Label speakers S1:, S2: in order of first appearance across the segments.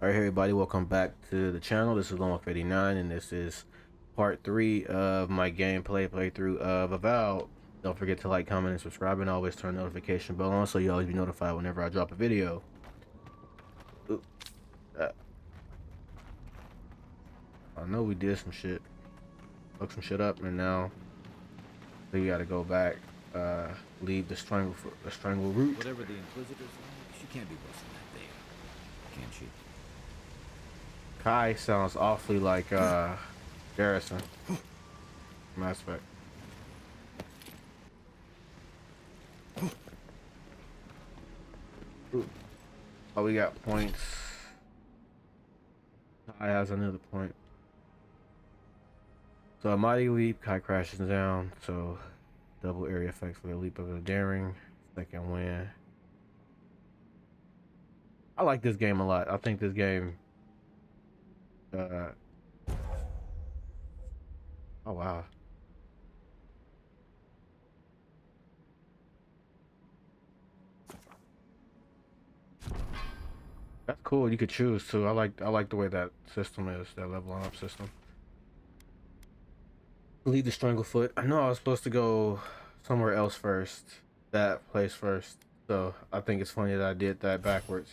S1: Alright, everybody, welcome back to the channel. This is Lonewolf 89, and this is part 3 of my gameplay playthrough of Avowed. Don't forget to like, comment, and subscribe, and always turn the notification bell on so you always be notified whenever I drop a video. Oop. I know we did some shit. Fuck some shit up, and now we gotta go back, leave the strangle route.
S2: Whatever the Inquisitor's like, she can't be worse than that there. Can she?
S1: Kai sounds awfully like Garrison. Mass Effect. Ooh. Oh, we got points. Kai has another point. So a mighty leap, Kai crashes down. So double area effects for the leap of the daring. Second win. I like this game a lot. I think this game. Oh wow. That's cool. You could choose too. I like the way that system is, that leveling up system. Leave the Stranglefoot. I know I was supposed to go somewhere else first. That place first. So I think it's funny that I did that backwards.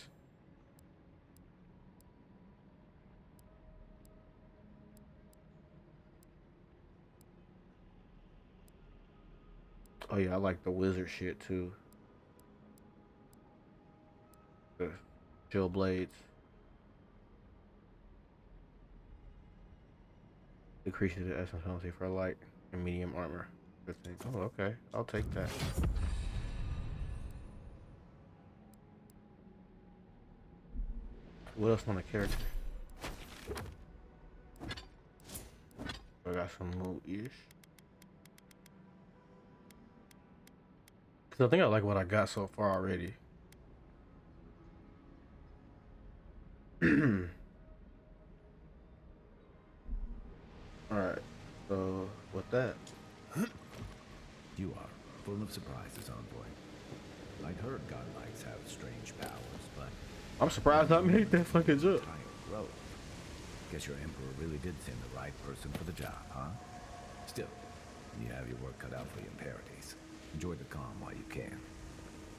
S1: Oh yeah, I like the wizard shit too. The chill blades. Decreases the essence penalty for light and medium armor. Good thing. Oh, okay. I'll take that. What else on the character? I got some mood-ish. Cause I think I like what I got so far already. Alright, so with that.
S2: You are full of surprises, envoy. I'd heard godlikes have strange powers, but
S1: I'm surprised I made that fucking jump.
S2: Guess your emperor really did send the right person for the job, huh? Still, you have your work cut out for you in Paradise. Enjoy the calm while you can.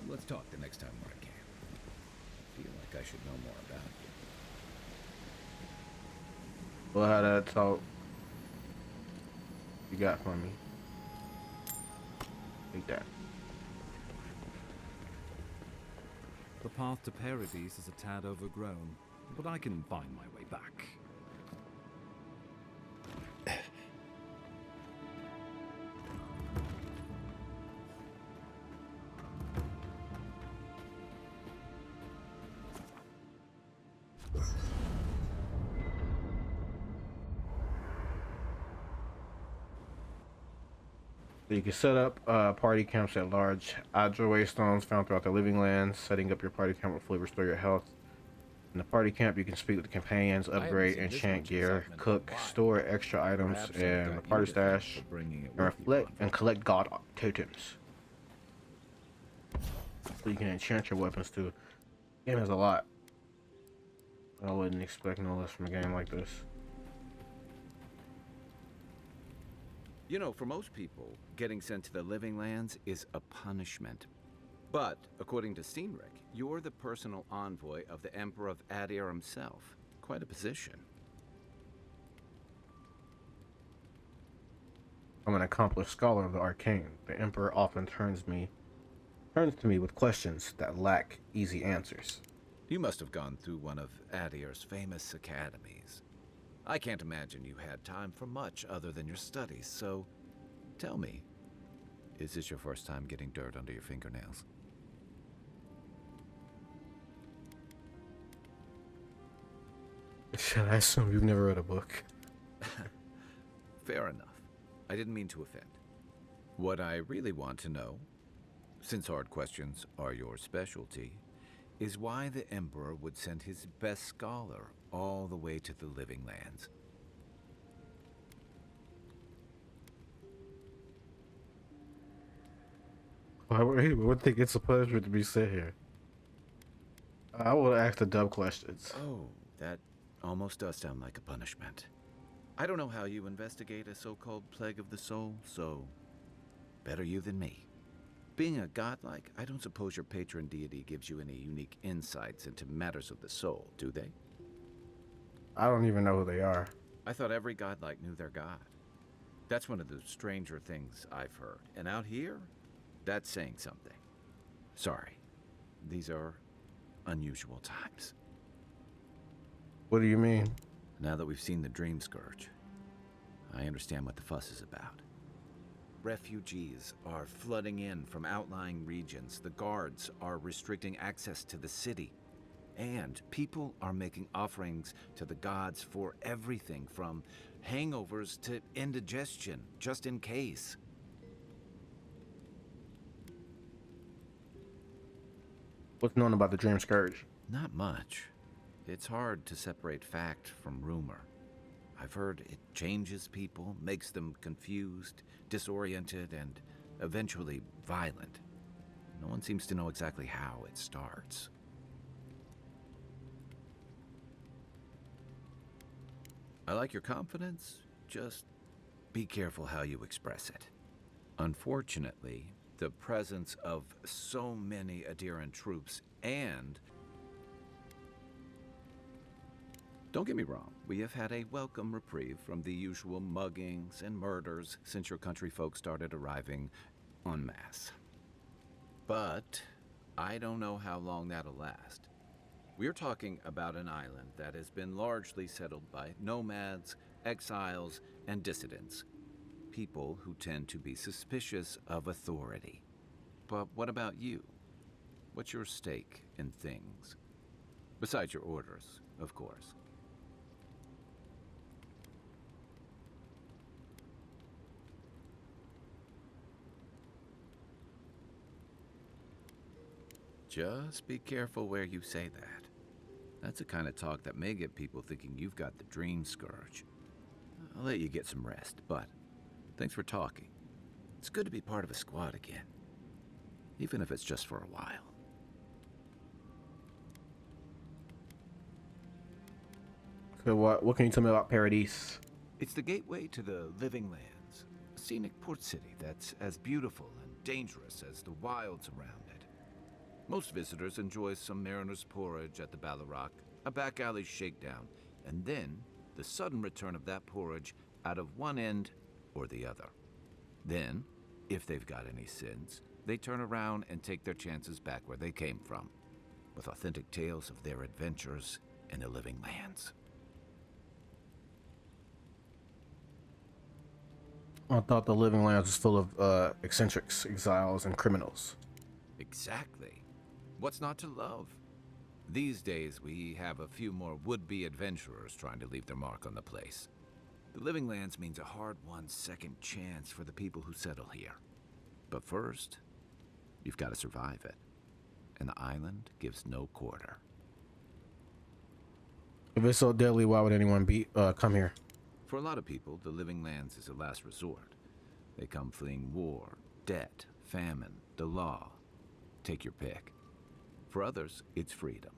S2: Let's talk the next time when I can. I feel like I should know more about you.
S1: Well, how that talk you got for me? Take that.
S3: The path to Paradise is a tad overgrown, but I can find my way back.
S1: So you can set up party camps at large. Add your waystones found throughout the living lands. Setting up your party camp will fully restore your health. In the party camp, you can speak with the companions, upgrade, enchant gear, cook, store extra items in the party stash, and reflect and collect god totems. So you can enchant your weapons too. The game has a lot. I wouldn't expect no less from a game like this.
S4: You know, for most people, getting sent to the Living Lands is a punishment. But, according to Steenrick, you're the personal envoy of the Emperor of Adir himself. Quite a position.
S1: I'm an accomplished scholar of the arcane. The Emperor often turns to me with questions that lack easy answers.
S4: You must have gone through one of Adir's famous academies. I can't imagine you had time for much other than your studies, so tell me, is this your first time getting dirt under your fingernails?
S1: Should I assume you've never read a book?
S4: Fair enough. I didn't mean to offend. What I really want to know, since hard questions are your specialty, is why the Emperor would send his best scholar all the way to the Living Lands.
S1: Why would think it's a pleasure to be sent here? I will ask the dumb questions.
S4: Oh, That almost does sound like a punishment. I don't know how you investigate a so-called plague of the soul, so better you than me. Being a godlike, I don't suppose your patron deity gives you any unique insights into matters of the soul, do they?
S1: I don't even know who they are.
S4: I thought every godlike knew their god. That's one of the stranger things I've heard. And out here, that's saying something. Sorry, these are unusual times.
S1: What do you mean?
S4: Now that we've seen the Dream Scourge, I understand what the fuss is about. Refugees are flooding in from outlying regions. The guards are restricting access to the city. And people are making offerings to the gods for everything from hangovers to indigestion, just in case.
S1: What's known about the Dream Scourge?
S4: Not much. It's hard to separate fact from rumor. I've heard it changes people, makes them confused, disoriented, and eventually violent. No one seems to know exactly how it starts. I like your confidence, just be careful how you express it. Unfortunately, the presence of so many Adiran troops and... Don't get me wrong, we have had a welcome reprieve from the usual muggings and murders since your country folk started arriving en masse. But I don't know how long that'll last. We're talking about an island that has been largely settled by nomads, exiles, and dissidents. People who tend to be suspicious of authority. But what about you? What's your stake in things? Besides your orders, of course. Just be careful where you say that. That's the kind of talk that may get people thinking you've got the Dream Scourge. I'll let you get some rest, but thanks for talking. It's good to be part of a squad again, even if it's just for a while.
S1: So what can you tell me about Paradise?
S4: It's the gateway to the Living Lands, a scenic port city that's as beautiful and dangerous as the wilds around it. Most visitors enjoy some mariner's porridge at the Ballarrock, a back alley shakedown, and then the sudden return of that porridge out of one end or the other. Then, if they've got any sins, they turn around and take their chances back where they came from, with authentic tales of their adventures in the Living Lands.
S1: I thought the Living Lands was full of eccentrics, exiles, and criminals.
S4: Exactly. What's not to love? These days, we have a few more would-be adventurers trying to leave their mark on the place. The Living Lands means a hard-won second chance for the people who settle here. But first, you've got to survive it. And the island gives no quarter.
S1: If it's so deadly, why would anyone come here?
S4: For a lot of people, the Living Lands is a last resort. They come fleeing war, debt, famine, the law. Take your pick. For others, it's freedom.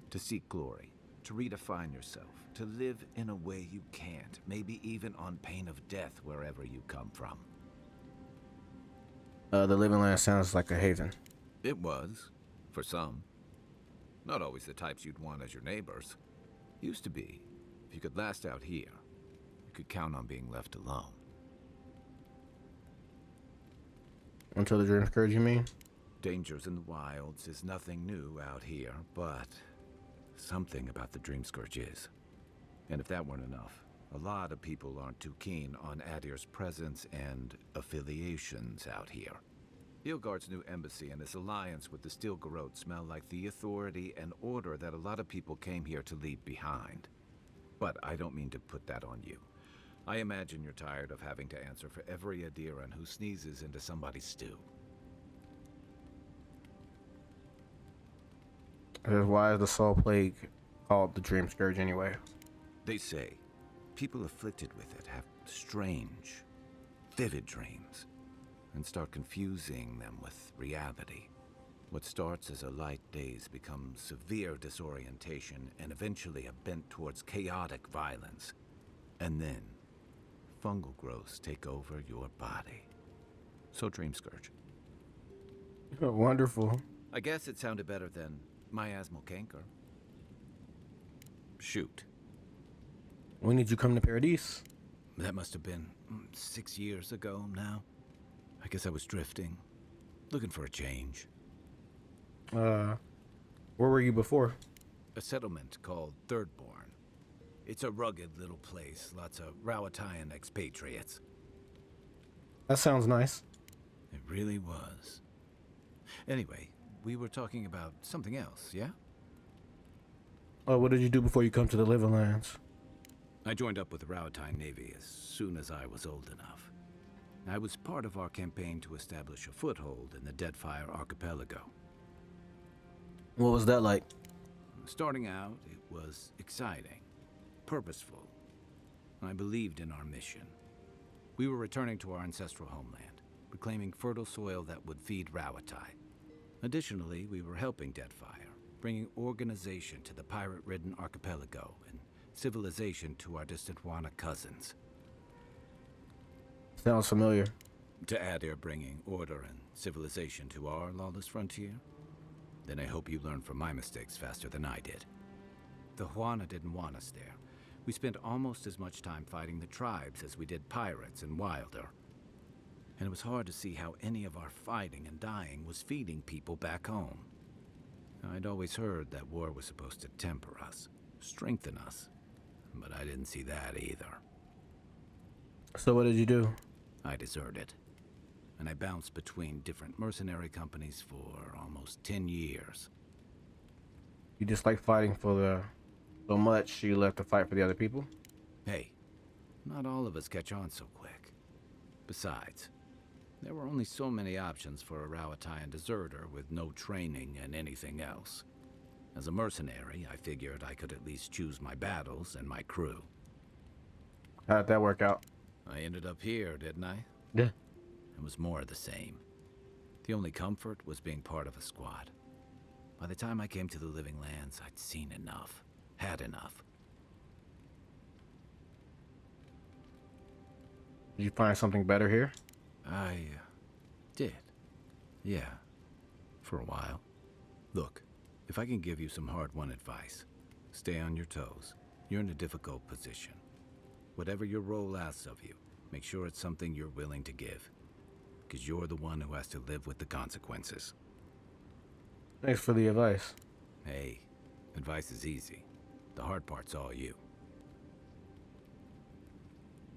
S4: To seek glory, to redefine yourself, to live in a way you can't, maybe even on pain of death wherever you come from.
S1: The Living Land sounds like a haven.
S4: It was, for some. Not always the types you'd want as your neighbors. Used to be. If you could last out here, you could count on being left alone.
S1: Until the Dream Scourge, you mean?
S4: Dangers in the wilds is nothing new out here, but something about the Dream Scourge is. And if that weren't enough, a lot of people aren't too keen on Adir's presence and affiliations out here. Ilgard's new embassy and his alliance with the Steel Garrote smell like the authority and order that a lot of people came here to leave behind. But I don't mean to put that on you. I imagine you're tired of having to answer for every Adiran who sneezes into somebody's stew.
S1: Why is the Soul Plague called the Dream Scourge anyway?
S4: They say people afflicted with it have strange, vivid dreams and start confusing them with reality. What starts as a light daze becomes severe disorientation and eventually a bent towards chaotic violence. And then, fungal growths take over your body. So Dream Scourge.
S1: Wonderful.
S4: I guess it sounded better than miasmal canker. Shoot.
S1: When did you come to Paradise?
S4: That must have been 6 years ago now. I guess I was drifting, looking for a change.
S1: Where were you before?
S4: A settlement called Thirdborn. It's a rugged little place, lots of Rawatayan expatriates.
S1: That sounds nice.
S4: It really was. Anyway, we were talking about something else, yeah?
S1: What did you do before you come to the Living Lands?
S4: I joined up with the Rawatayan Navy as soon as I was old enough. I was part of our campaign to establish a foothold in the Deadfire Archipelago.
S1: What was that like?
S4: Starting out, it was exciting, purposeful. I believed in our mission. We were returning to our ancestral homeland, reclaiming fertile soil that would feed Rawatai. Additionally, we were helping Deadfire, bringing organization to the pirate-ridden archipelago and civilization to our distant Wana cousins.
S1: Sounds familiar.
S4: To add, they're bringing order and civilization to our lawless frontier. Then I hope you learn from my mistakes faster than I did. The Huana didn't want us there. We spent almost as much time fighting the tribes as we did pirates and Wilder. And it was hard to see how any of our fighting and dying was feeding people back home. I'd always heard that war was supposed to temper us, strengthen us. But I didn't see that either.
S1: So what did you do?
S4: I deserted. And I bounced between different mercenary companies for almost 10 years.
S1: You just like fighting for so much you left to fight for the other people?
S4: Hey, not all of us catch on so quick. Besides, there were only so many options for a Rawatayan deserter with no training and anything else. As a mercenary, I figured I could at least choose my battles and my crew.
S1: How'd that work out?
S4: I ended up here, didn't I?
S1: Yeah.
S4: It was more of the same. The only comfort was being part of a squad. By the time I came to the Living Lands, I'd seen enough. Had enough.
S1: Did you find something better here?
S4: I did. Yeah. For a while. Look, if I can give you some hard-won advice, stay on your toes. You're in a difficult position. Whatever your role asks of you, make sure it's something you're willing to give. Because you're the one who has to live with the consequences.
S1: Thanks for the advice.
S4: Hey, advice is easy. The hard part's all you.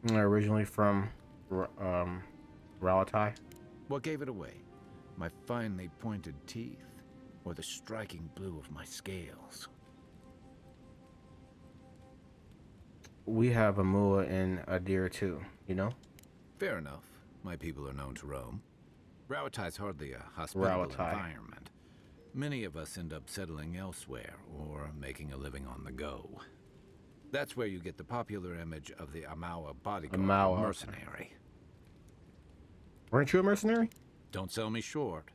S1: I'm originally from Rawatai.
S4: What gave it away? My finely pointed teeth? Or the striking blue of my scales?
S1: We have a Mua and a deer too, you know?
S4: Fair enough. My people are known to roam. Rawatai's hardly a hospitable environment. Many of us end up settling elsewhere or making a living on the go. That's where you get the popular image of the Amawa bodyguard
S1: Amawa.
S4: mercenary.
S1: Weren't you a mercenary?
S4: Don't sell me short.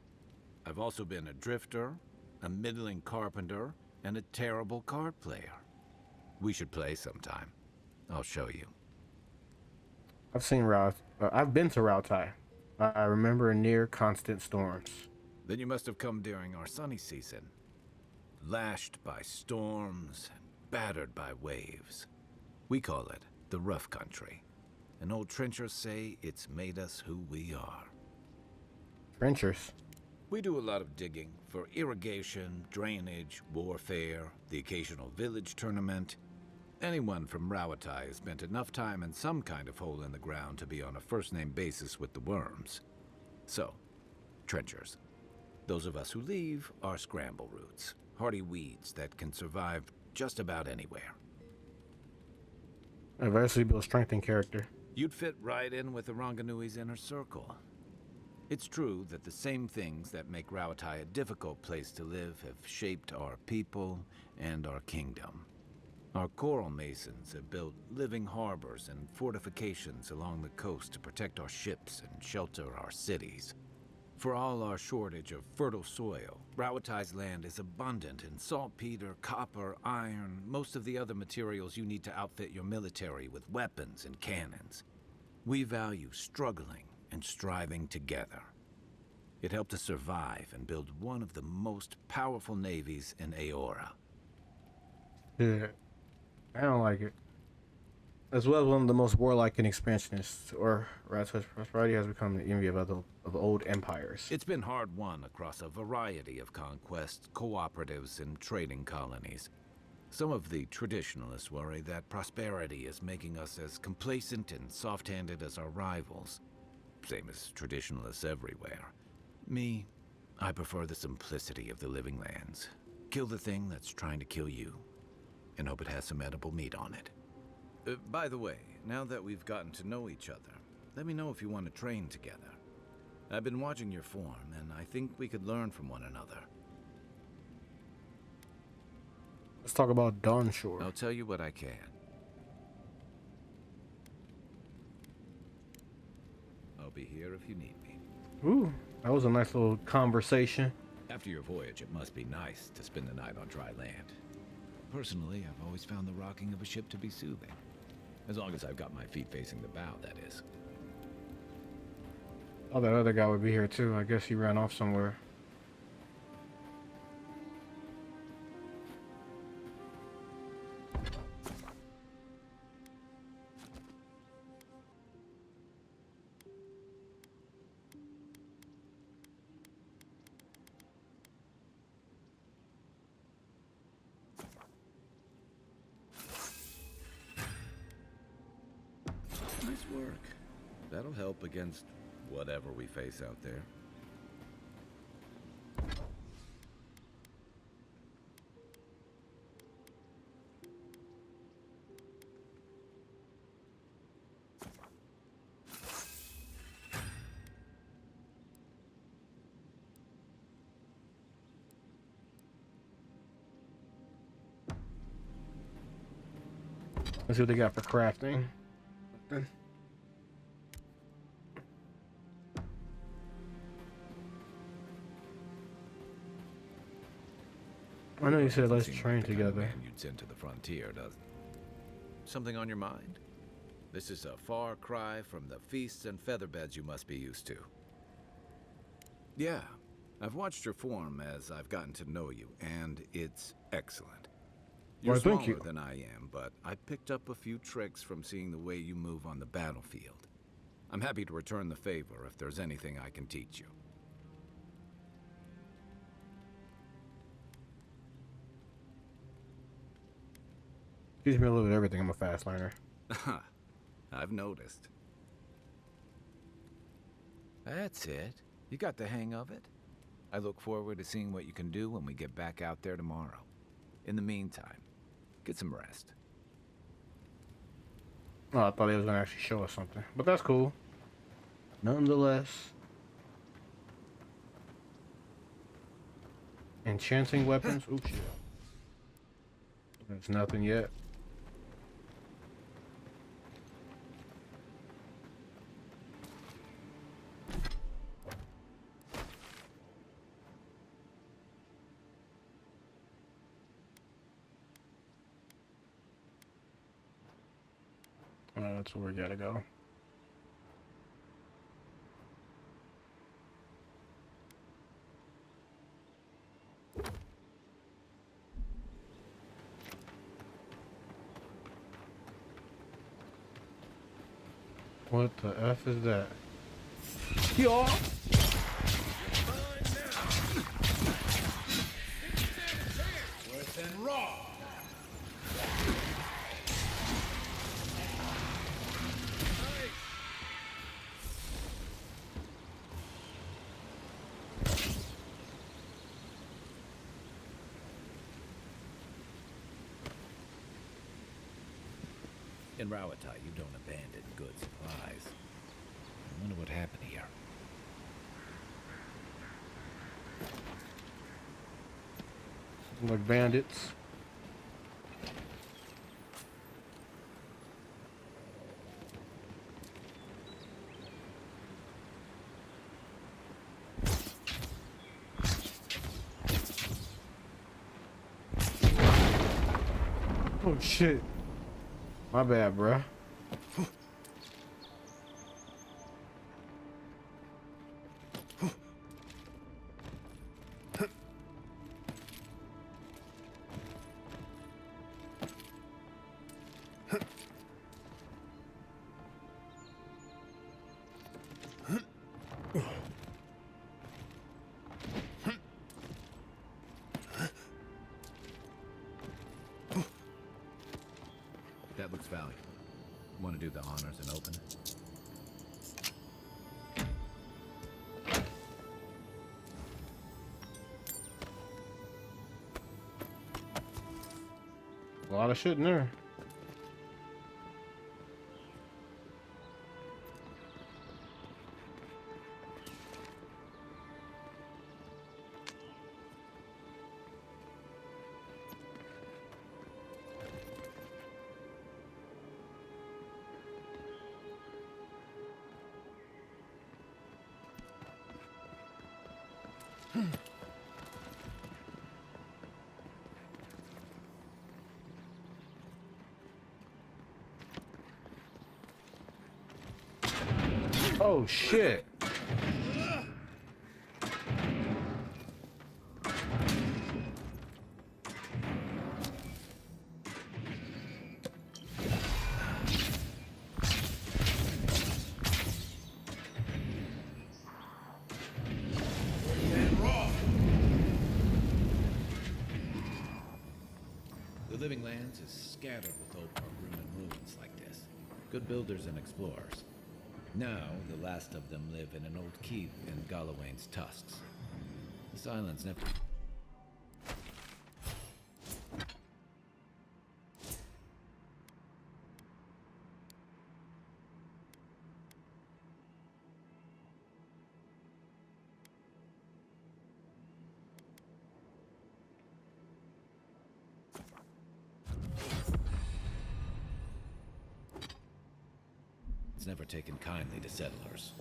S4: I've also been a drifter, a middling carpenter, and a terrible card player. We should play sometime. I'll show you.
S1: I've been to Rawatai. I remember near constant storms.
S4: Then you must have come during our sunny season. Lashed by storms and battered by waves. We call it the rough country. And old trenchers say it's made us who we are.
S1: Trenchers.
S4: We do a lot of digging for irrigation, drainage, warfare, the occasional village tournament. Anyone from Rawatai has spent enough time in some kind of hole in the ground to be on a first-name basis with the worms. So, trenchers. Those of us who leave are scramble roots, hardy weeds that can survive just about anywhere.
S1: Adversity builds strength and character.
S4: You'd fit right in with the Ranganui's inner circle. It's true that the same things that make Rawatai a difficult place to live have shaped our people and our kingdom. Our coral masons have built living harbors and fortifications along the coast to protect our ships and shelter our cities. For all our shortage of fertile soil, Rawatai's land is abundant in saltpeter, copper, iron, most of the other materials you need to outfit your military with weapons and cannons. We value struggling and striving together. It helped us survive and build one of the most powerful navies in Eora.
S1: Yeah, I don't like it. As well as one of the most warlike and expansionists, or Rat's prosperity has become the envy of old empires.
S4: It's been hard won across a variety of conquests, cooperatives, and trading colonies. Some of the traditionalists worry that prosperity is making us as complacent and soft-handed as our rivals. Same as traditionalists everywhere. Me, I prefer the simplicity of the living lands. Kill the thing that's trying to kill you, and hope it has some edible meat on it. By the way, now that we've gotten to know each other, let me know if you want to train together. I've been watching your form, and I think we could learn from one another.
S1: Let's talk about Dawnshore.
S4: I'll tell you what I can. I'll be here if you need me.
S1: Ooh, that was a nice little conversation.
S2: After your voyage, it must be nice to spend the night on dry land. Personally, I've always found the rocking of a ship to be soothing. As long as I've got my feet facing the bow, that is.
S1: Oh, that other guy would be here too. I guess he ran off somewhere.
S4: Nice work. That'll help against whatever we face out there.
S1: Let's see what they got for crafting. I know you said let's
S2: Seems like
S1: train
S2: the kind of
S1: together.
S2: man you'd send to the frontier, doesn't it?
S4: Something on your mind? This is a far cry from the feasts and featherbeds you must be used to. Yeah, I've watched your form as I've gotten to know you, and it's excellent. You're
S1: Why, thank
S4: smaller
S1: you.
S4: than I am, but I picked up a few tricks from seeing the way you move on the battlefield. I'm happy to return the favor if there's anything I can teach you.
S1: Teach me a little bit of everything. I'm a fast learner.
S4: I've noticed. That's it. You got the hang of it. I look forward to seeing what you can do when we get back out there tomorrow. In the meantime, get some rest.
S1: Oh, I thought he was gonna actually show us something, but that's cool. Nonetheless, enchanting weapons. Ooh, shit. There's nothing yet. That's where we gotta go. What the F is that? Yo!
S2: Worse than raw. In Rawatai, you don't abandon good supplies. I wonder what happened here.
S1: Like bandits. Oh shit. My bad, bruh.
S2: That looks valuable. Want to do the honors and open it?
S1: A lot of shit in there. Oh shit.
S2: The Living Lands is scattered with old ruined ruins like this. Good builders and explorers. Now, the last of them live in an old keep in Galawain's tusks. The silence never... It's never taken kindly to settlers.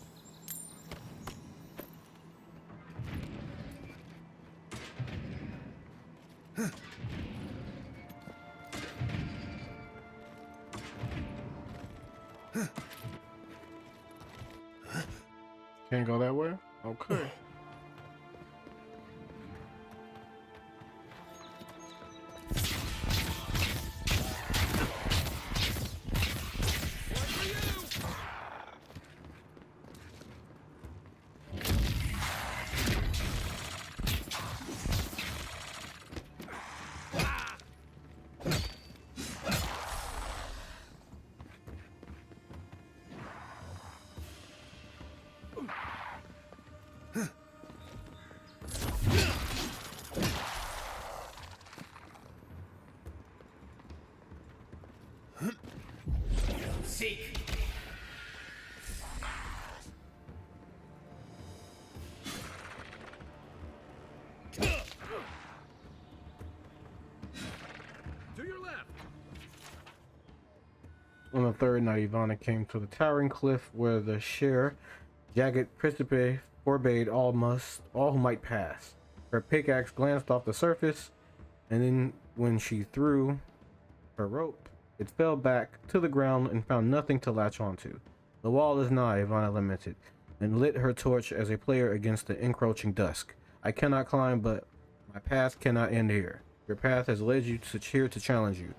S1: Can't go that way? Okay.
S5: Seek.
S2: To your left!
S1: On the third night, Ivana came to the towering cliff where the sheer, jagged precipice forbade all who might pass. Her pickaxe glanced off the surface, and then when she threw her rope, it fell back to the ground and found nothing to latch onto. The wall is nigh, Ivana lamented, and lit her torch as a player against the encroaching dusk. I cannot climb, but my path cannot end here. Your path has led you to here to challenge you,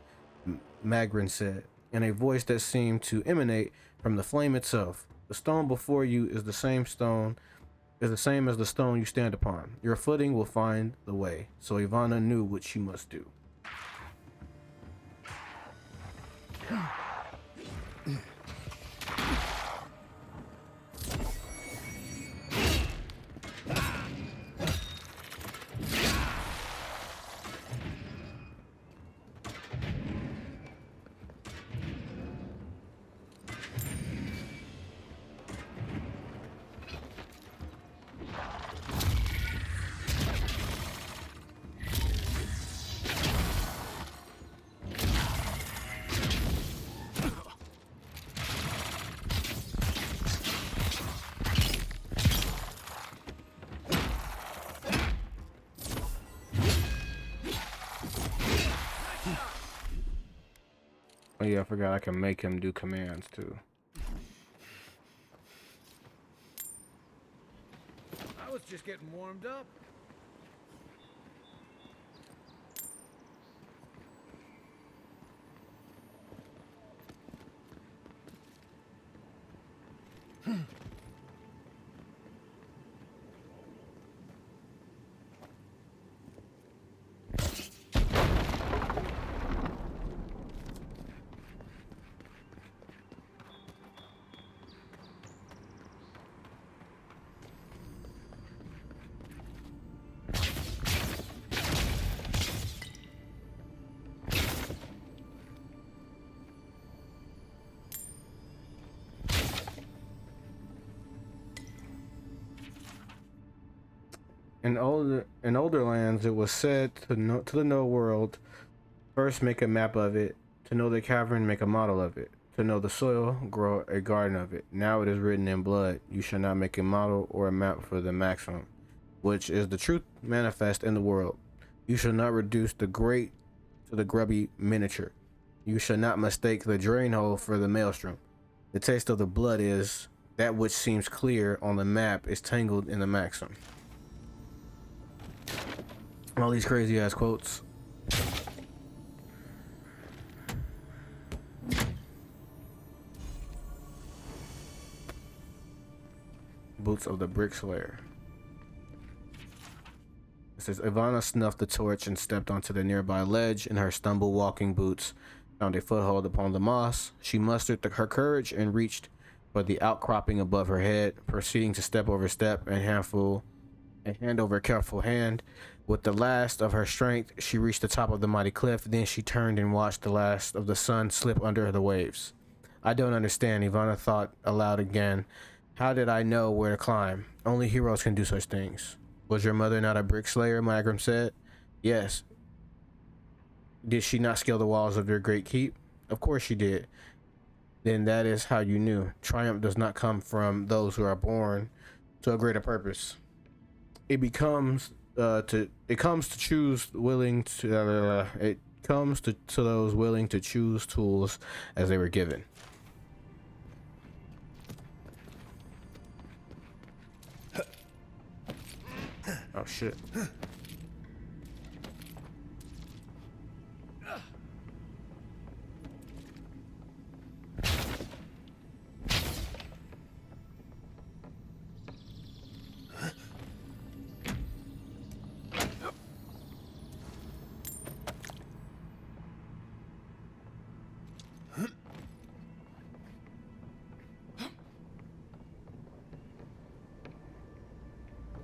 S1: Magrin said, in a voice that seemed to emanate from the flame itself. The stone before you is the same as the stone you stand upon. Your footing will find the way. So Ivana knew what she must do. Oh yeah, I forgot I can make him do commands too.
S2: I was just getting warmed up.
S1: In older lands, it was said to the know world, first make a map of it. To know the cavern, make a model of it. To know the soil, grow a garden of it. Now it is written in blood. You shall not make a model or a map for the maximum, which is the truth manifest in the world. You shall not reduce the great to the grubby miniature. You shall not mistake the drain hole for the maelstrom. The taste of the blood is that which seems clear on the map is tangled in the maxim. All these crazy ass quotes. Boots of the Brick Slayer. It says Ivana snuffed the torch and stepped onto the nearby ledge in her stumble walking boots, found a foothold upon the moss. She mustered her courage and reached for the outcropping above her head, proceeding to step over step and hand over careful hand. With the last of her strength, she reached the top of the mighty cliff. Then she turned and watched the last of the sun slip under the waves. I don't understand, Ivana thought aloud again. How did I know where to climb? Only heroes can do such things. Was your mother not a brick slayer? Magram said. Yes. Did she not scale the walls of your great keep? Of course she did. Then that is how you knew. Triumph does not come from those who are born to a greater purpose. It comes to those willing to choose tools as they were given. Oh shit.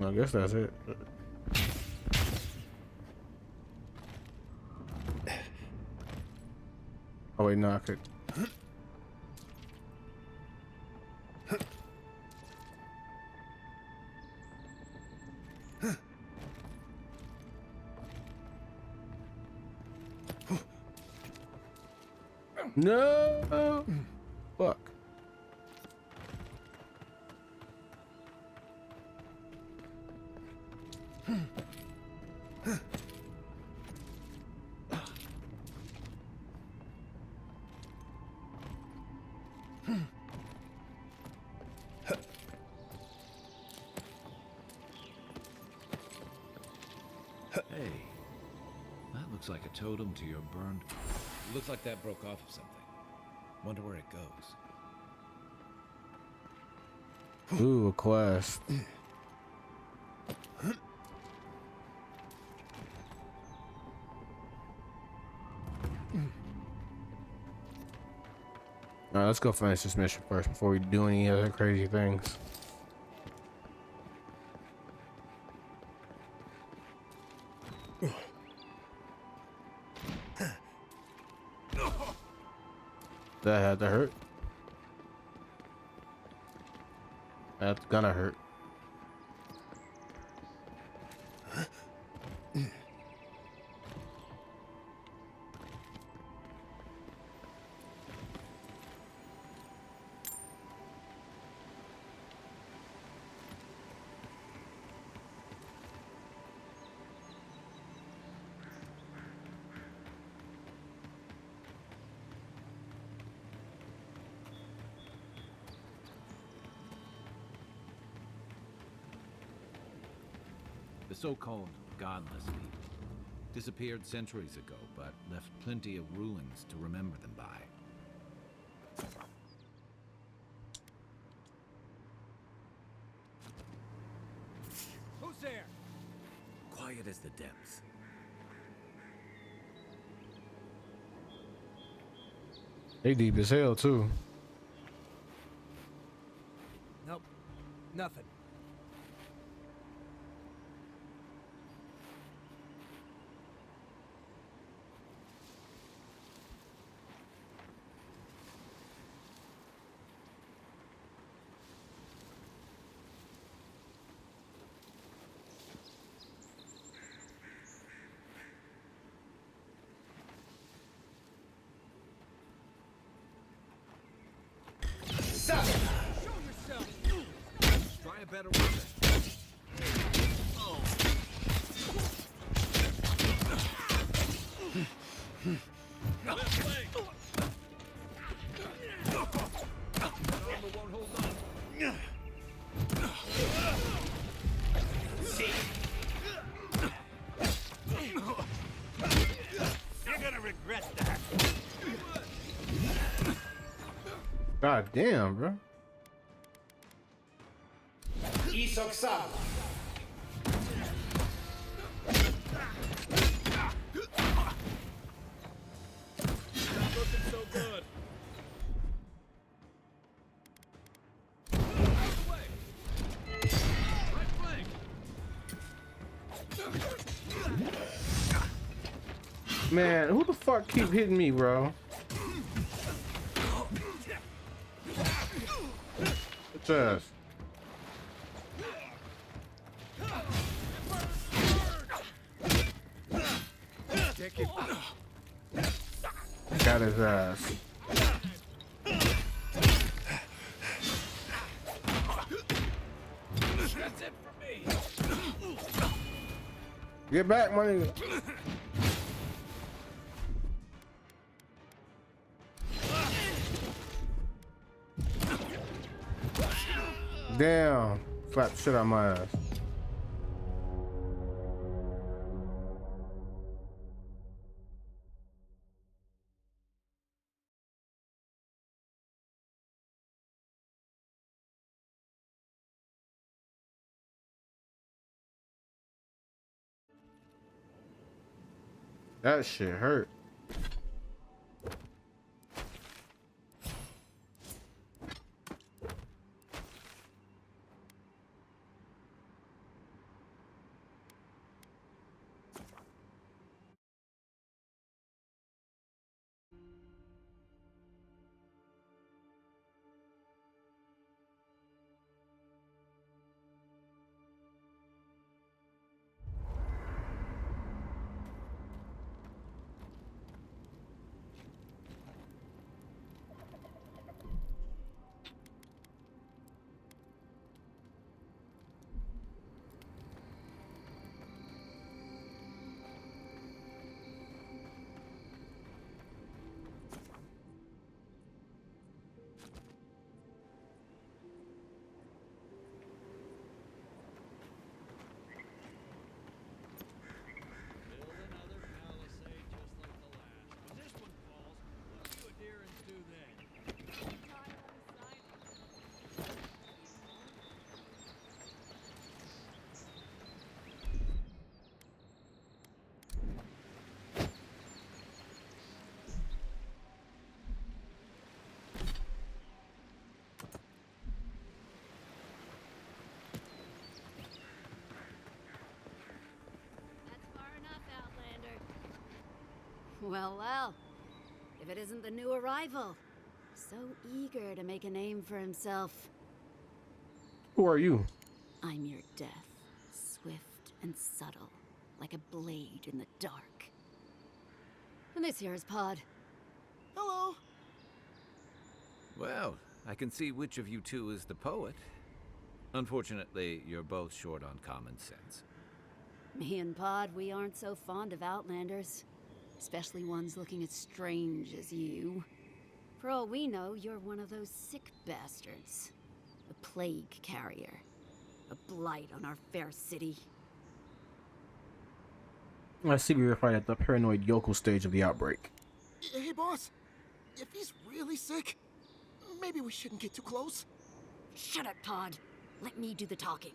S1: I guess that's it. Oh wait, no, I could. No! Fuck.
S2: Hey, that looks like a totem to your burned... Looks like that broke off of something. Wonder where it goes.
S1: Ooh, a quest. Alright, let's go finish this mission first before we do any other crazy things. That had to hurt. That's gonna hurt.
S2: The so-called godless people. Disappeared centuries ago, but left plenty of ruins to remember them by.
S5: Who's there?
S2: Quiet as the depths.
S1: They deep as hell too.
S5: Nope. Nothing. Show yourself!
S2: Try a better weapon.
S5: Won't hold on. You're gonna regret that.
S1: God damn, bro.
S5: Not looking so good. Right flank.
S1: Man, who the fuck keep hitting me, bro? Just got his ass.
S5: That's it for me.
S1: Get back, my nigga. Damn. Slap the shit out of my ass. That shit hurt.
S5: Build another palisade just like the last. When this one falls, what do you adherents do then?
S6: That's far enough, Outlander. Well, well. If it isn't the new arrival. So eager to make a name for himself.
S1: Who are you?
S6: I'm your death. Swift and subtle. Like a blade in the dark. And this here is Pod. Hello.
S4: Well, I can see which of you two is the poet. Unfortunately, you're both short on common sense.
S6: Me and Pod, we aren't so fond of Outlanders. Especially ones looking as strange as you. For all we know, you're one of those sick bastards. A plague carrier. A blight on our fair city.
S1: I see we were fighting at the paranoid yokel stage of the outbreak.
S7: Hey, boss. If he's really sick, maybe we shouldn't get too close.
S6: Shut up, Pod. Let me do the talking.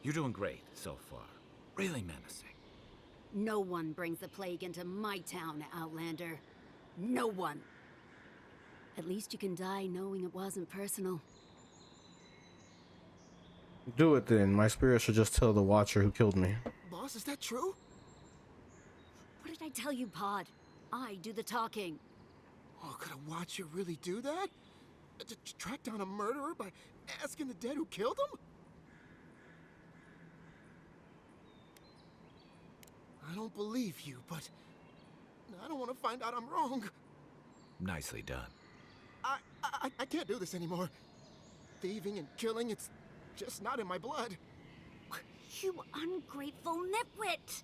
S4: You're doing great so far. Really menacing.
S6: No one brings the plague into my town, Outlander. No one. At least you can die knowing it wasn't personal.
S1: Do it then. My spirit should just tell the Watcher who killed me.
S7: Boss, is that true?
S6: What did I tell you, Pod? I do the talking.
S7: Oh, could a Watcher really do that? To track down a murderer by asking the dead who killed him? I don't believe you, but I don't want to find out I'm wrong.
S4: Nicely done.
S7: I can't do this anymore. Thieving and killing, it's just not in my blood.
S6: You ungrateful nitwit!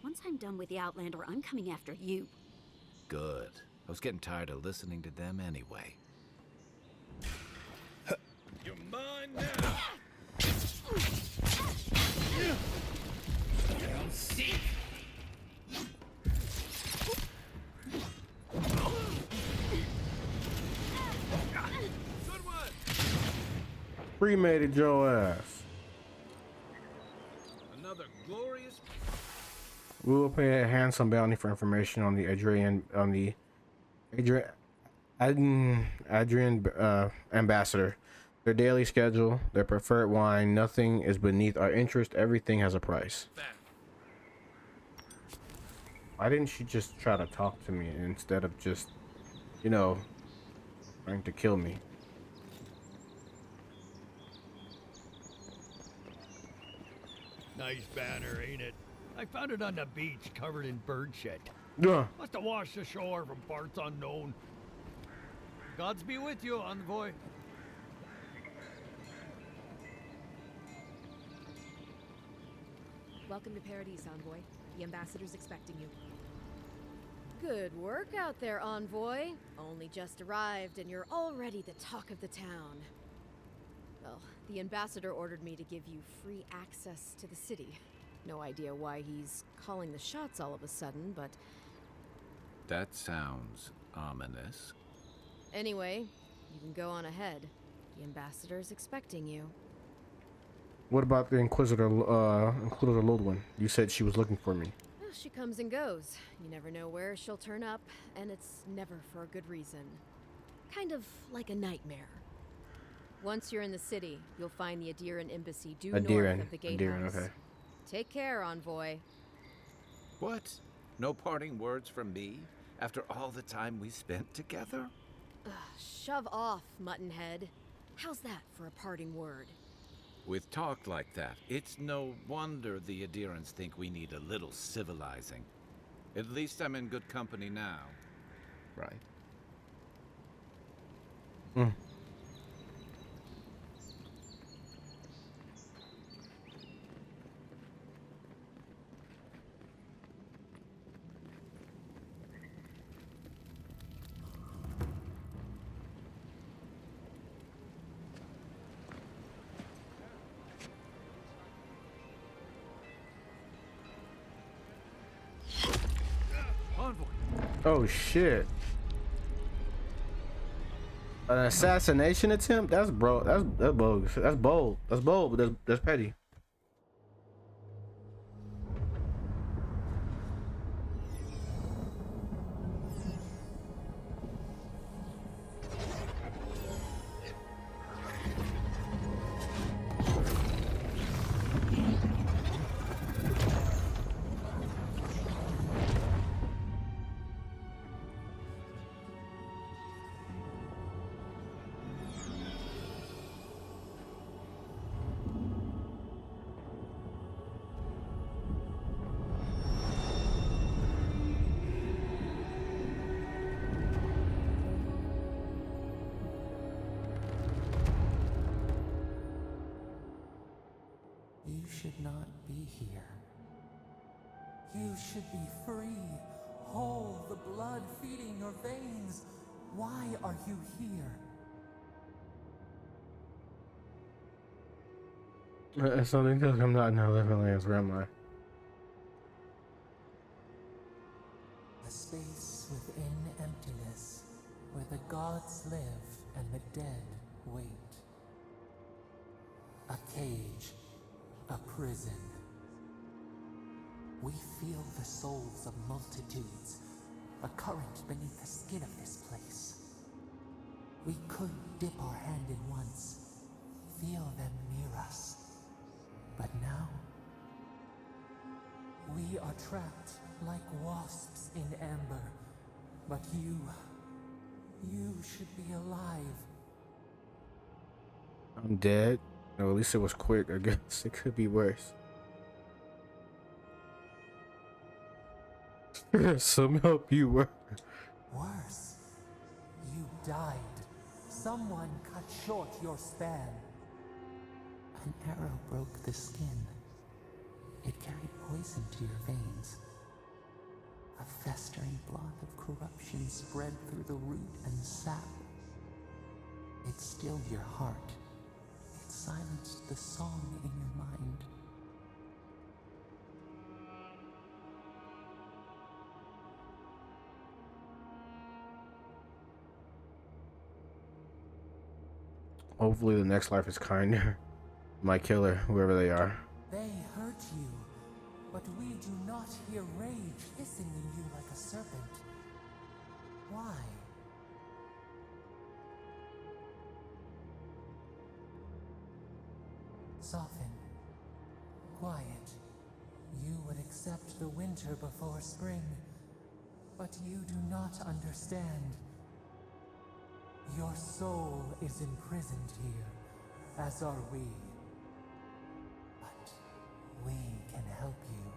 S6: Once I'm done with the Outlander, I'm coming after you.
S4: Good. I was getting tired of listening to them anyway. You're mine now! I'll see!
S5: Good one.
S1: Cremated your ass.
S5: Another glorious.
S1: We will pay a handsome bounty for information on the Adrian ambassador. Their daily schedule, their preferred wine. Nothing is beneath our interest. Everything has a price. Why didn't she just try to talk to me instead of just, you know, trying to kill me?
S5: Nice banner, ain't it? I found it on the beach, covered in bird shit.
S1: Yeah.
S5: Must have washed ashore from parts unknown. Gods be with you, envoy.
S8: Welcome to Paradise, Envoy. The ambassador's expecting you. Good work out there, Envoy. Only just arrived and you're already the talk of the town. Well, the ambassador ordered me to give you free access to the city. No idea why he's calling the shots all of a sudden, but...
S4: That sounds ominous.
S8: Anyway, you can go on ahead. The ambassador's expecting you.
S1: What about the Inquisitor Ludwin? You said she was looking for me.
S8: Well, she comes and goes. You never know where she'll turn up, and it's never for a good reason. Kind of like a nightmare. Once you're in the city, you'll find the Adiran embassy due north of the gatehouse.
S1: Okay.
S8: Take care, Envoy.
S4: What? No parting words from me after all the time we spent together?
S8: Ugh, shove off, Muttonhead. How's that for a parting word?
S4: With talk like that, it's no wonder the Adirans think we need a little civilizing. At least I'm in good company now, right?
S1: Hmm. Oh shit. An assassination attempt? That's bro. That's bogus. That's bold. That's bold, but that's petty.
S9: You should not be here. You should be free, whole, the blood feeding your veins. Why are you here?
S1: It's something because I'm not in the living lands, where am I?
S9: A space within emptiness, where the gods live and the dead wait. A cage, a prison. We feel the souls of multitudes, a current beneath the skin of this place. We could dip our hand in once, feel them near us. But now, we are trapped like wasps in amber. But you should be alive.
S1: I'm dead. No, at least it was quick. I guess it could be worse. Some help you were.
S9: Worse, you died. Someone cut short your span. An arrow broke the skin. It carried poison to your veins. A festering blot of corruption spread through the root and sap. It stilled your heart. It silenced the song in your mind.
S1: Hopefully the next life is kinder. My killer, whoever they are.
S9: They hurt you, but we do not hear rage hissing in you like a serpent. Why? Soften. Quiet. You would accept the winter before spring, but you do not understand. Your soul is imprisoned here, as are we. But we can help you.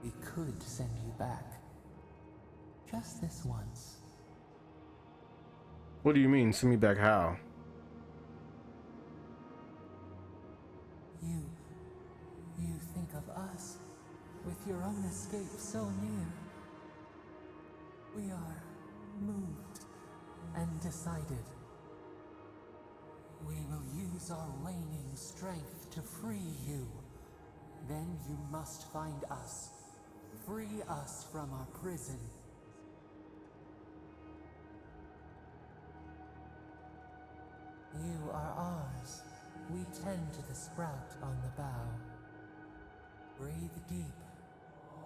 S9: We could send you back. Just this once.
S1: What do you mean? Send me back how?
S9: You think of us, with your own escape so near. We are moved and decided. We will use our waning strength to free you. Then you must find us. Free us from our prison. You are ours. We tend to the sprout on the bough. Breathe deep.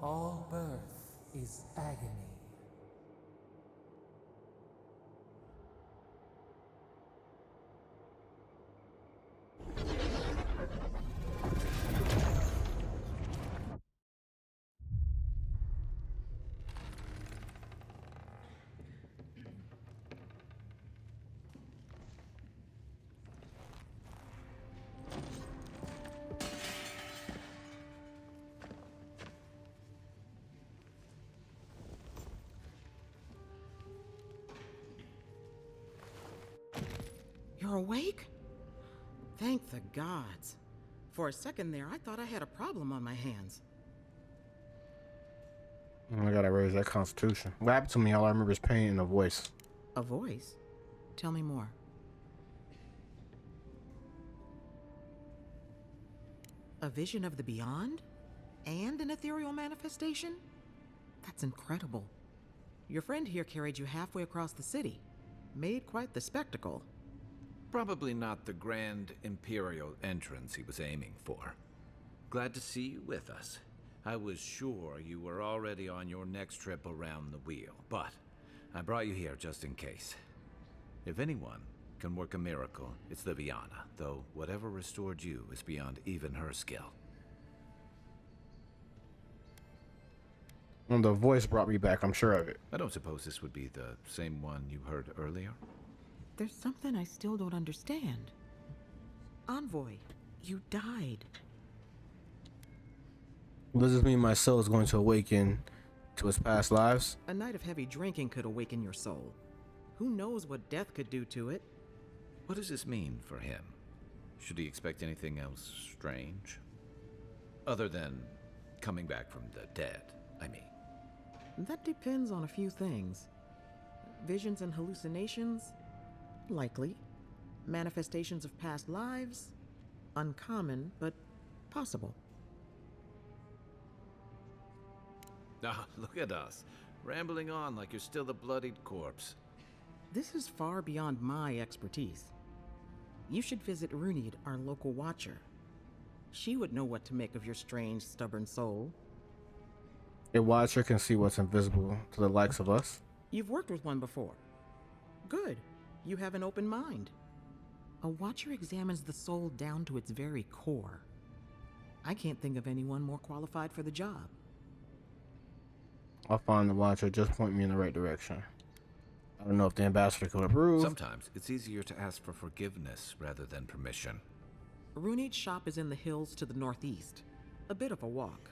S9: All birth is agony.
S10: You're awake? Thank the gods. For a second there, I thought I had a problem on my hands.
S1: I gotta raise that constitution. What happened to me? All I remember is pain and a voice.
S10: A voice? Tell me more. A vision of the beyond? And an ethereal manifestation? That's incredible. Your friend here carried you halfway across the city. Made quite the spectacle.
S4: Probably not the grand imperial entrance he was aiming for. Glad to see you with us. I was sure you were already on your next trip around the wheel, but I brought you here just in case. If anyone can work a miracle, it's the Viana, though whatever restored you is beyond even her skill.
S1: And the voice brought me back, I'm sure of it.
S4: I don't suppose this would be the same one you heard earlier?
S10: There's something I still don't understand. Envoy, you died.
S1: Does this mean my soul is going to awaken to its past lives?
S10: A night of heavy drinking could awaken your soul. Who knows what death could do to it?
S4: What does this mean for him? Should he expect anything else strange? Other than coming back from the dead, I mean.
S10: That depends on a few things. Visions and hallucinations? Likely. Manifestations of past lives? Uncommon, but possible.
S4: Ah, look at us, rambling on like you're still the bloodied corpse.
S10: This is far beyond my expertise. You should visit Runid, our local watcher. She would know what to make of your strange, stubborn soul.
S1: A watcher can see what's invisible to the likes of us.
S10: You've worked with one before. Good. You have an open mind. A watcher examines the soul down to its very core. I can't think of anyone more qualified for the job.
S1: I'll find the watcher. Just point me in the right direction. I don't know if the ambassador could approve.
S4: Sometimes it's easier to ask for forgiveness rather than permission.
S10: Runid's shop is in the hills to the northeast. A bit of a walk.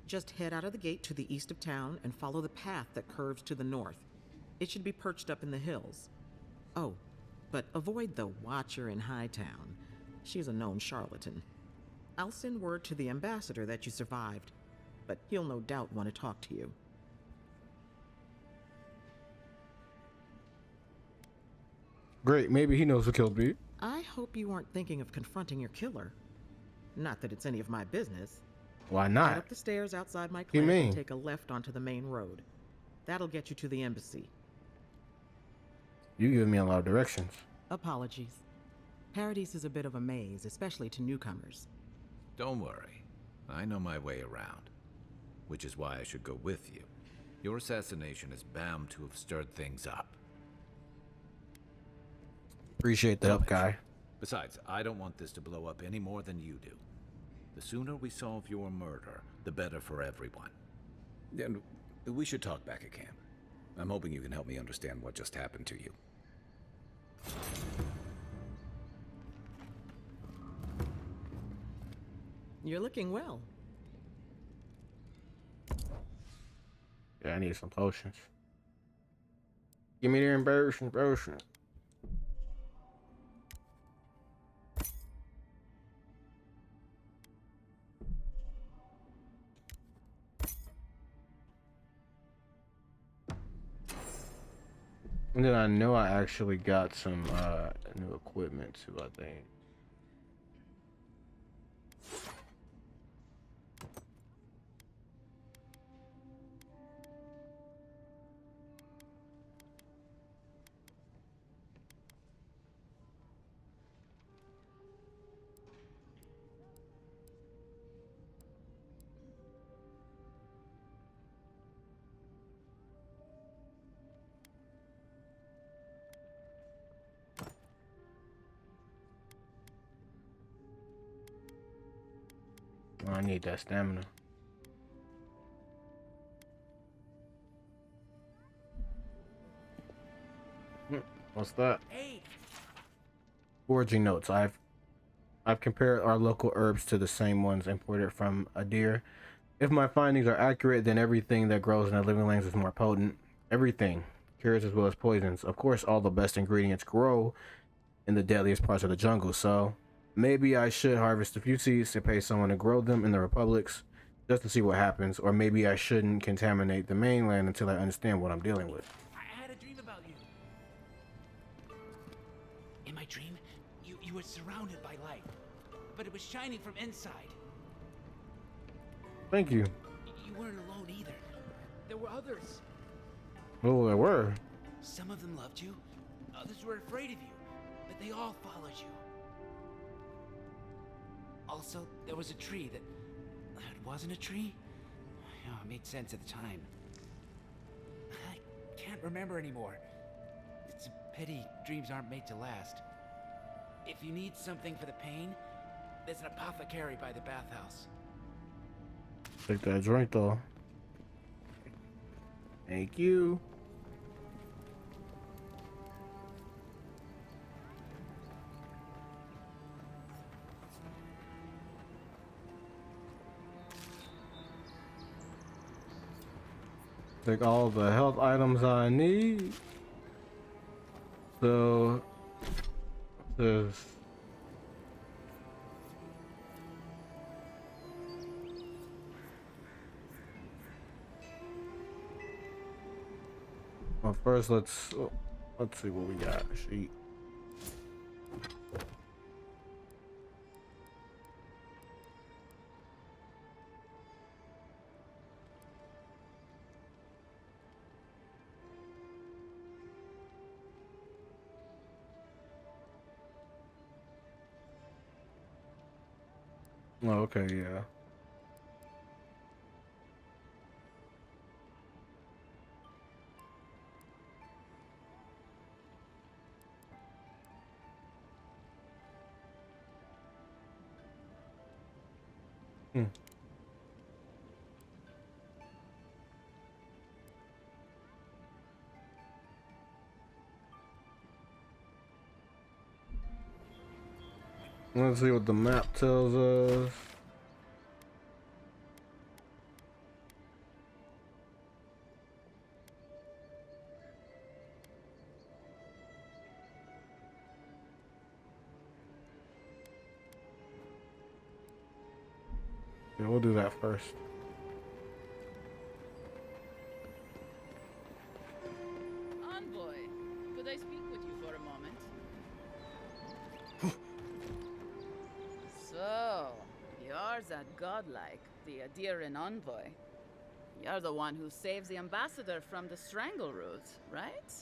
S10: Just head out of the gate to the east of town and follow the path that curves to the north. It should be perched up in the hills. Oh, but avoid the Watcher in Hightown. She's a known charlatan. I'll send word to the ambassador that you survived, but he'll no doubt want to talk to you.
S1: Great, maybe he knows who killed me.
S10: I hope you aren't thinking of confronting your killer. Not that it's any of my business.
S1: Why
S10: Head
S1: not?
S10: up the stairs outside my
S1: You
S10: clinic
S1: mean?
S10: and take a left onto the main road. That'll get you to the embassy.
S1: You giving me a lot of directions.
S10: Apologies. Paradise is a bit of a maze, especially to newcomers.
S4: Don't worry, I know my way around. Which is why I should go with you. Your assassination is bound to have stirred things up.
S1: Appreciate the help, guy.
S4: Besides, I don't want this to blow up any more than you do. The sooner we solve your murder, the better for everyone.
S2: And we should talk back at camp. I'm hoping you can help me understand what just happened to you.
S10: You're looking well.
S1: Yeah, I need some potions. Give me the embarrassing potion. And then I know I actually got some new equipment too, I think. I need that stamina. What's that?
S5: Hey,
S1: Foraging notes. I've compared our local herbs to the same ones imported from Adir. If my findings are accurate, then everything that grows in the living lands is more potent. Everything. Cures as well as poisons. Of course, all the best ingredients grow in the deadliest parts of the jungle, so maybe I should harvest a few seeds and pay someone to grow them in the republics just to see what happens, or maybe I shouldn't contaminate the mainland until I understand what I'm dealing with.
S5: I had a dream about you. In my dream, you were surrounded by light, but it was shining from inside.
S1: Thank you.
S5: You weren't alone either. There were others.
S1: Oh, there were.
S5: Some of them loved you, others were afraid of you, but they all followed you. Also, there was a tree that wasn't a tree. Oh, it made sense at the time. I can't remember anymore. It's a pity dreams aren't made to last. If you need something for the pain, there's an apothecary by the bathhouse.
S1: Take that drink though. Thank you. Take all the health items I need. So there's well, first let's see what we got. Sheet. Oh, okay, yeah. Hmm. Let's see what the map tells us. Yeah, we'll do that first.
S11: Envoy, could I speak with you for a moment? So, you're that godlike, the Adiran envoy. You're the one who saves the ambassador from the Strangleroot, right?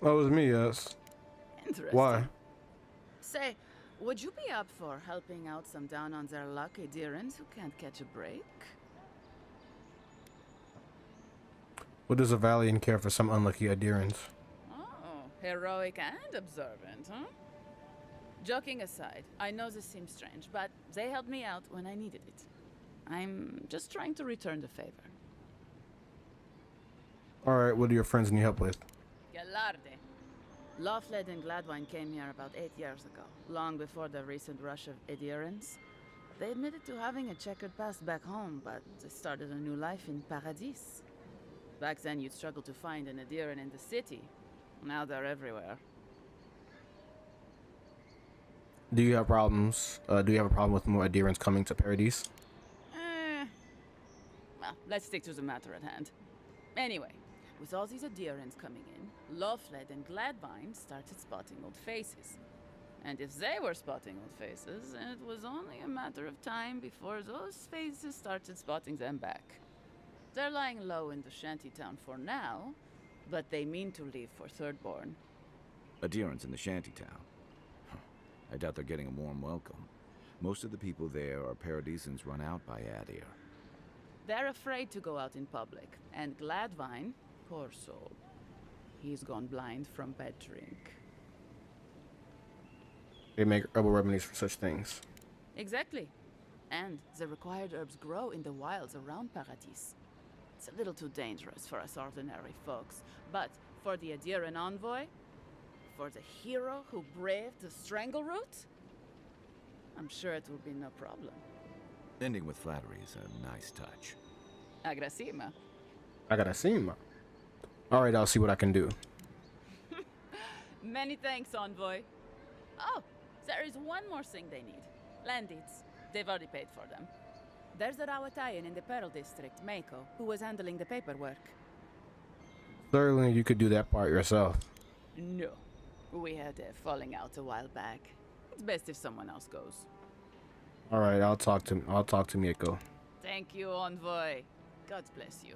S1: That was me, yes.
S11: Interesting.
S1: Why?
S11: Say, would you be up for helping out some down on their luck Adirans who can't catch a break?
S1: What does a Valiant care for some unlucky adherents?
S11: Oh, heroic and observant, huh? Joking aside, I know this seems strange, but they helped me out when I needed it. I'm just trying to return the favor.
S1: Alright, what do your friends need help with?
S11: Galarde. Lawfled and Gladwine came here about 8 years ago, long before the recent rush of adherents. They admitted to having a checkered past back home, but they started a new life in Paradis. Back then, you'd struggle to find an adherent in the city. Now they're everywhere.
S1: Do you have problems? Do you have a problem with more adherents coming to Paradise?
S11: Well, let's stick to the matter at hand. Anyway, with all these adherents coming in, Lawfled and Gladwine started spotting old faces. And if they were spotting old faces, it was only a matter of time before those faces started spotting them back. They're lying low in the shantytown for now, but they mean to leave for Thirdborn.
S4: Adherents in the shantytown. Huh. I doubt they're getting a warm welcome. Most of the people there are Paradisans run out by Adir.
S11: They're afraid to go out in public, and Gladwine, poor soul, he's gone blind from bad drink.
S1: They make herbal remedies for such things.
S11: Exactly. And the required herbs grow in the wilds around Paradis. It's a little too dangerous for us ordinary folks, but for the Adiran envoy, for the hero who braved the Strangleroot, I'm sure it will be no problem.
S4: Ending with flattery is a nice touch.
S11: Agrasima.
S1: I gotta see him. Alright, I'll see what I can do.
S11: Many thanks, envoy. Oh, there is one more thing they need. Land deeds. They've already paid for them. There's a Rawatayan in the Pearl District, Mako, who was handling the paperwork.
S1: Certainly, you could do that part yourself.
S11: No. We had a falling out a while back. It's best if someone else goes.
S1: Alright, I'll talk to Mieko.
S11: Thank you, envoy. God bless you.